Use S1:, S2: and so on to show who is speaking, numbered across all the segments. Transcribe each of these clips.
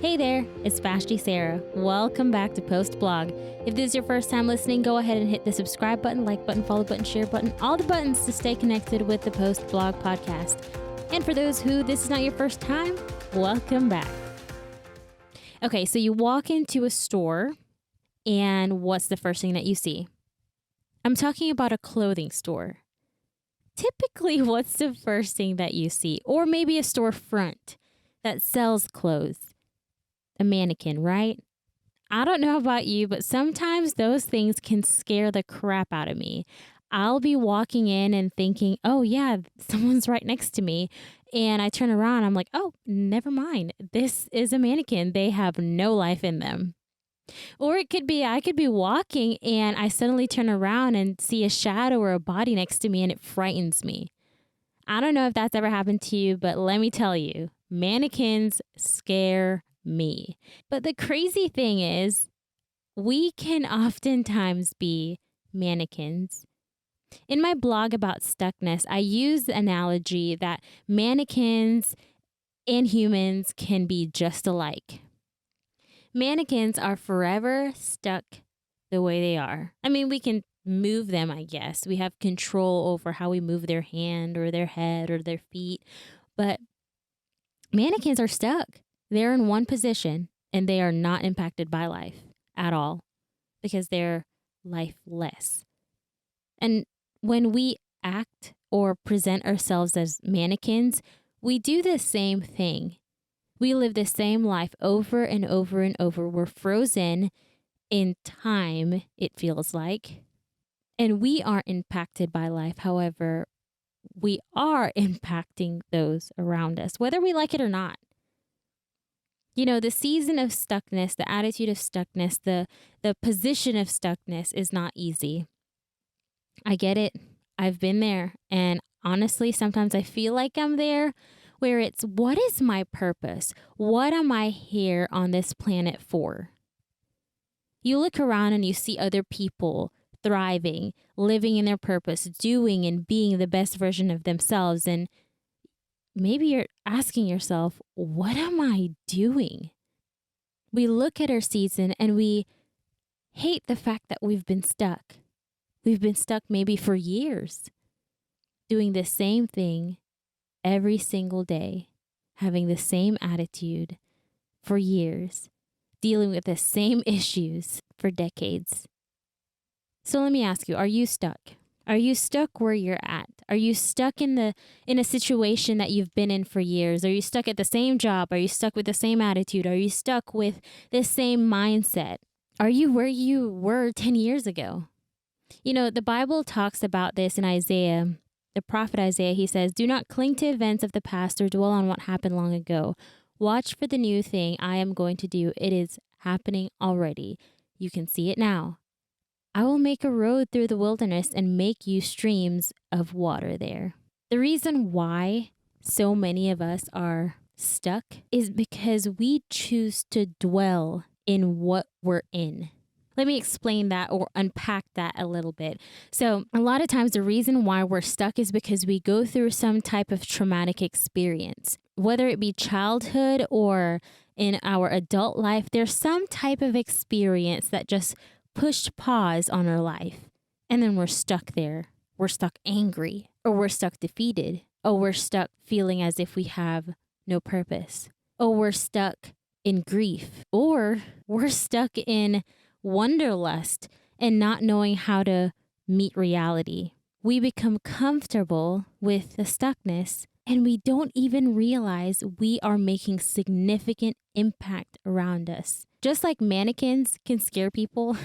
S1: Hey there, it's Vashti Sarah. Welcome back to Post Blog. If this is your first time listening, go ahead and hit the subscribe button, like button, follow button, share button, all the buttons to stay connected with the Post Blog podcast. And for those who this is not your first time, welcome back. Okay, so you walk into a store, and what's the first thing that you see? I'm talking about a clothing store. Typically, what's the first thing that you see? Or maybe a storefront that sells clothes. A mannequin, right? I don't know about you, but sometimes those things can scare the crap out of me. I'll be walking in and thinking, oh yeah, someone's right next to me. And I turn around, I'm like, oh, never mind. This is a mannequin. They have no life in them. Or it could be, I could be walking and I suddenly turn around and see a shadow or a body next to me and it frightens me. I don't know if that's ever happened to you, but let me tell you, mannequins scare me. But the crazy thing is, we can oftentimes be mannequins. In my blog about stuckness, I use the analogy that mannequins and humans can be just alike. Mannequins are forever stuck the way they are. I mean, we can move them, I guess. We have control over how we move their hand or their head or their feet. But mannequins are stuck. They're in one position and they are not impacted by life at all because they're lifeless. And when we act or present ourselves as mannequins, we do the same thing. We live the same life over and over and over. We're frozen in time, it feels like. And we aren't impacted by life. However, we are impacting those around us, whether we like it or not. You know, the season of stuckness, the attitude of stuckness, the position of stuckness is not easy. I get it. I've been there. And honestly, sometimes I feel like I'm there where it's, what is my purpose? What am I here on this planet for? You look around and you see other people thriving, living in their purpose, doing and being the best version of themselves. And maybe you're asking yourself, what am I doing? We look at our season and we hate the fact that we've been stuck. We've been stuck maybe for years, doing the same thing every single day, having the same attitude for years, dealing with the same issues for decades. So let me ask you, are you stuck? Are you stuck where you're at? Are you stuck in a situation that you've been in for years? Are you stuck at the same job? Are you stuck with the same attitude? Are you stuck with the same mindset? Are you where you were 10 years ago? You know, the Bible talks about this in Isaiah. The prophet Isaiah, he says, do not cling to events of the past or dwell on what happened long ago. Watch for the new thing I am going to do. It is happening already. You can see it now. I will make a road through the wilderness and make you streams of water there. The reason why so many of us are stuck is because we choose to dwell in what we're in. Let me explain that or unpack that a little bit. So a lot of times the reason why we're stuck is because we go through some type of traumatic experience, whether it be childhood or in our adult life. There's some type of experience that just pushed pause on our life. And then we're stuck there. We're stuck angry, or we're stuck defeated, or we're stuck feeling as if we have no purpose, or we're stuck in grief, or we're stuck in wanderlust and not knowing how to meet reality. We become comfortable with the stuckness and we don't even realize we are making significant impact around us. Just like mannequins can scare people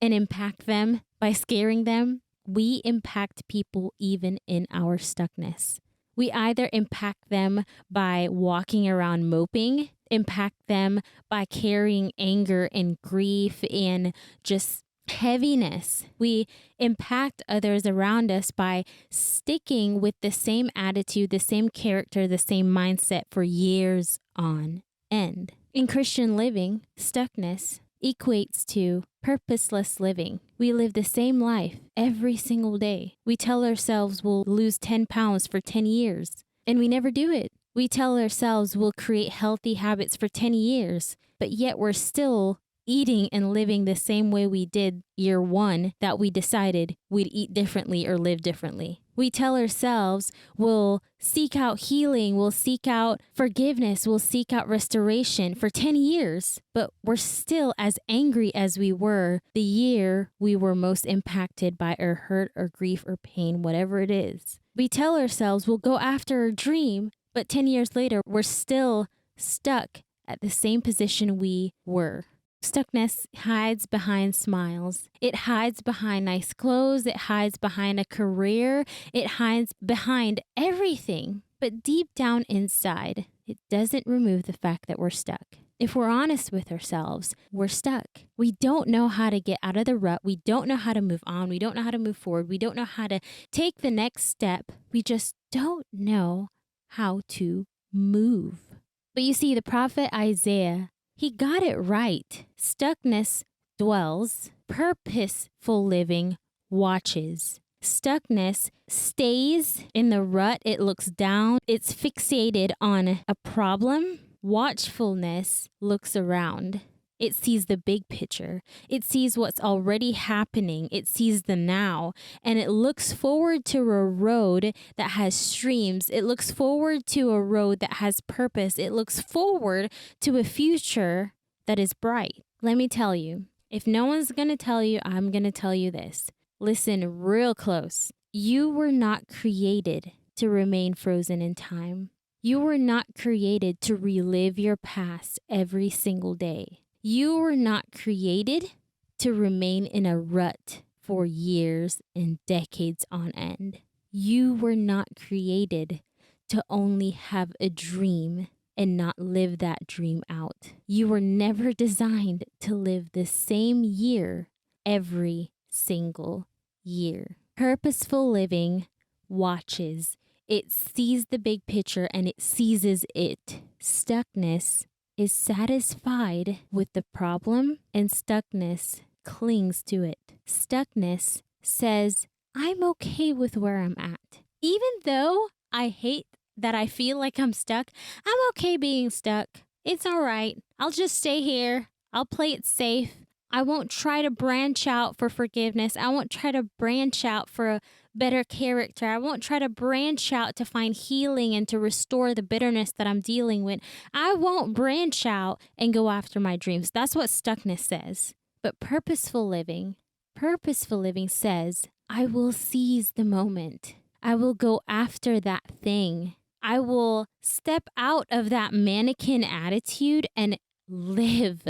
S1: and impact them by scaring them, we impact people even in our stuckness. We either impact them by walking around moping, impact them by carrying anger and grief and just heaviness. We impact others around us by sticking with the same attitude, the same character, the same mindset for years on end. In Christian living, stuckness equates to purposeless living. We live the same life every single day. We tell ourselves we'll lose 10 pounds for 10 years, and we never do it. We tell ourselves we'll create healthy habits for 10 years, but yet we're still eating and living the same way we did year one that we decided we'd eat differently or live differently. We tell ourselves we'll seek out healing, we'll seek out forgiveness, we'll seek out restoration for 10 years, but we're still as angry as we were the year we were most impacted by our hurt or grief or pain, whatever it is. We tell ourselves we'll go after a dream, but 10 years later, we're still stuck at the same position we were. Stuckness hides behind smiles. It hides behind nice clothes. It hides behind a career. It hides behind everything. But deep down inside, it doesn't remove the fact that we're stuck. If we're honest with ourselves, we're stuck. We don't know how to get out of the rut. We don't know how to move on. We don't know how to move forward. We don't know how to take the next step. We just don't know how to move. But you see, the prophet Isaiah, he got it right. Stuckness dwells, purposeful living watches. Stuckness stays in the rut. It looks down. It's fixated on a problem. Watchfulness looks around. It sees the big picture. It sees what's already happening. It sees the now. And it looks forward to a road that has streams. It looks forward to a road that has purpose. It looks forward to a future that is bright. Let me tell you, if no one's going to tell you, I'm going to tell you this. Listen real close. You were not created to remain frozen in time. You were not created to relive your past every single day. You were not created to remain in a rut for years and decades on end. You were not created to only have a dream and not live that dream out. You were never designed to live the same year every single year. Purposeful living watches. It sees the big picture and it seizes it. Stuckness is satisfied with the problem, and stuckness clings to it. Stuckness says, I'm okay with where I'm at. Even though I hate that I feel like I'm stuck, I'm okay being stuck. It's all right. I'll just stay here. I'll play it safe. I won't try to branch out for forgiveness. I won't try to branch out for a better character. I won't try to branch out to find healing and to restore the bitterness that I'm dealing with. I won't branch out and go after my dreams. That's what stuckness says. But purposeful living says, I will seize the moment. I will go after that thing. I will step out of that mannequin attitude and live.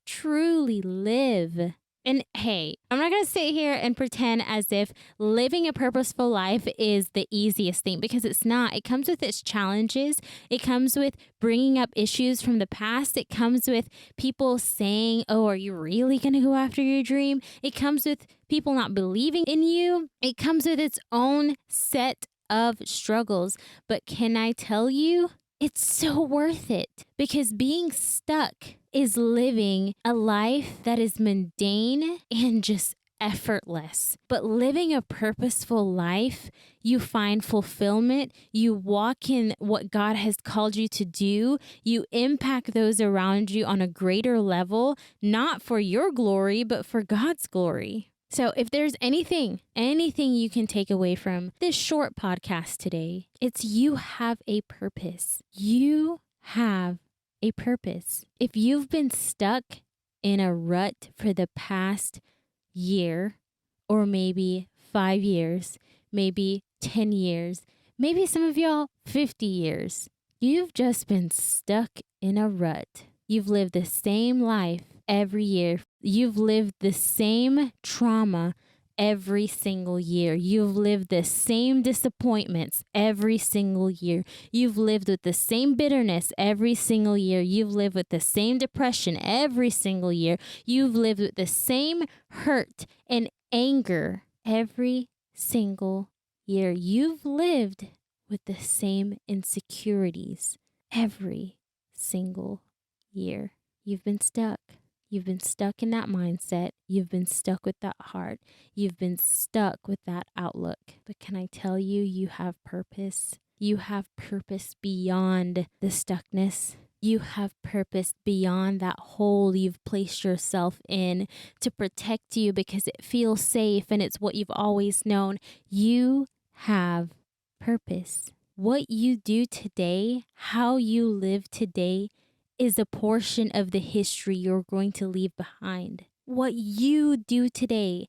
S1: Truly live. And hey, I'm not going to sit here and pretend as if living a purposeful life is the easiest thing, because it's not. It comes with its challenges. It comes with bringing up issues from the past. It comes with people saying, oh, are you really going to go after your dream? It comes with people not believing in you. It comes with its own set of struggles. But can I tell you, it's so worth it, because being stuck is living a life that is mundane and just effortless. But living a purposeful life, you find fulfillment, you walk in what God has called you to do, you impact those around you on a greater level, not for your glory, but for God's glory. So if there's anything you can take away from this short podcast today, it's you have a purpose. You have a purpose. If you've been stuck in a rut for the past year, or maybe 5 years, maybe 10 years, maybe some of y'all 50 years, you've just been stuck in a rut. You've lived the same life every year. You've lived the same trauma every single year. You've lived the same disappointments every single year. You've lived with the same bitterness every single year. You've lived with the same depression every single year. You've lived with the same hurt and anger every single year. You've lived with the same insecurities every single year. You've been stuck. You've been stuck in that mindset. You've been stuck with that heart. You've been stuck with that outlook. But can I tell you, you have purpose? You have purpose beyond the stuckness. You have purpose beyond that hole you've placed yourself in to protect you because it feels safe and it's what you've always known. You have purpose. What you do today, how you live today, is a portion of the history you're going to leave behind. What you do today,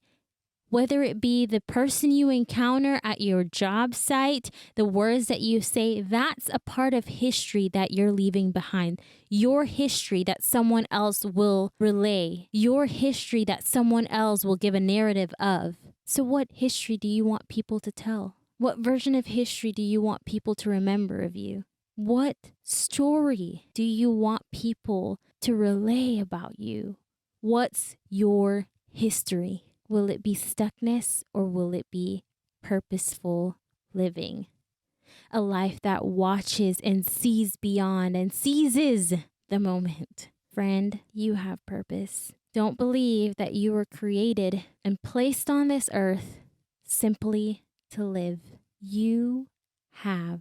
S1: whether it be the person you encounter at your job site, the words that you say, that's a part of history that you're leaving behind. Your history that someone else will relay. Your history that someone else will give a narrative of. So what history do you want people to tell? What version of history do you want people to remember of you? What story do you want people to relay about you? What's your history? Will it be stuckness or will it be purposeful living? A life that watches and sees beyond and seizes the moment. Friend, you have purpose. Don't believe that you were created and placed on this earth simply to live. You have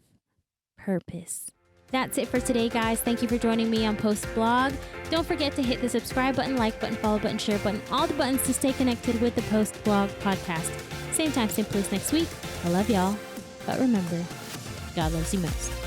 S1: purpose. That's it for today, guys. Thank you for joining me on Post Blog. Don't forget to hit the subscribe button, like button, follow button, share button, all the buttons to stay connected with the Post Blog podcast. Same time, same place next week. I love y'all. But remember, God loves you most.